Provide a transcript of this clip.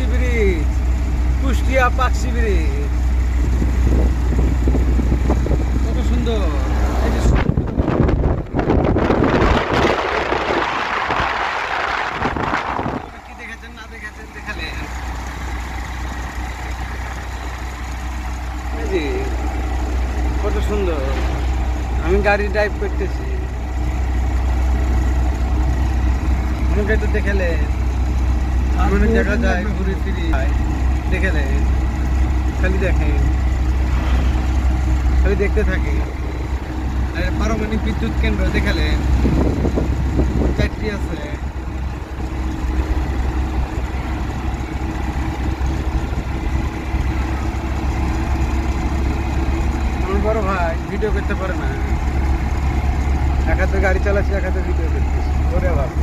Pakshi bridge, Kushtia Pakshi bridge, কত সুন্দর। এই যে কি দেখেছেন না দেখেছেন দেখালেন। এই যে কত সুন্দর, আমি গাড়ি ড্রাইভ করতেছি, আমাকে তো দেখালেন। মানে দেখা যায় ঘুরে ফিরি দেখালেন, খালি দেখেন, খালি দেখতে থাকি। আর পারমাণবিক বিদ্যুৎ কেন্দ্র দেখালেন, 4টি আছে। আমার বড় ভাই ভিডিও করতে পারে না, এক হাতে গাড়ি চালাচ্ছে, এক হাতে ভিডিও করতেছে। ওরে বাবা।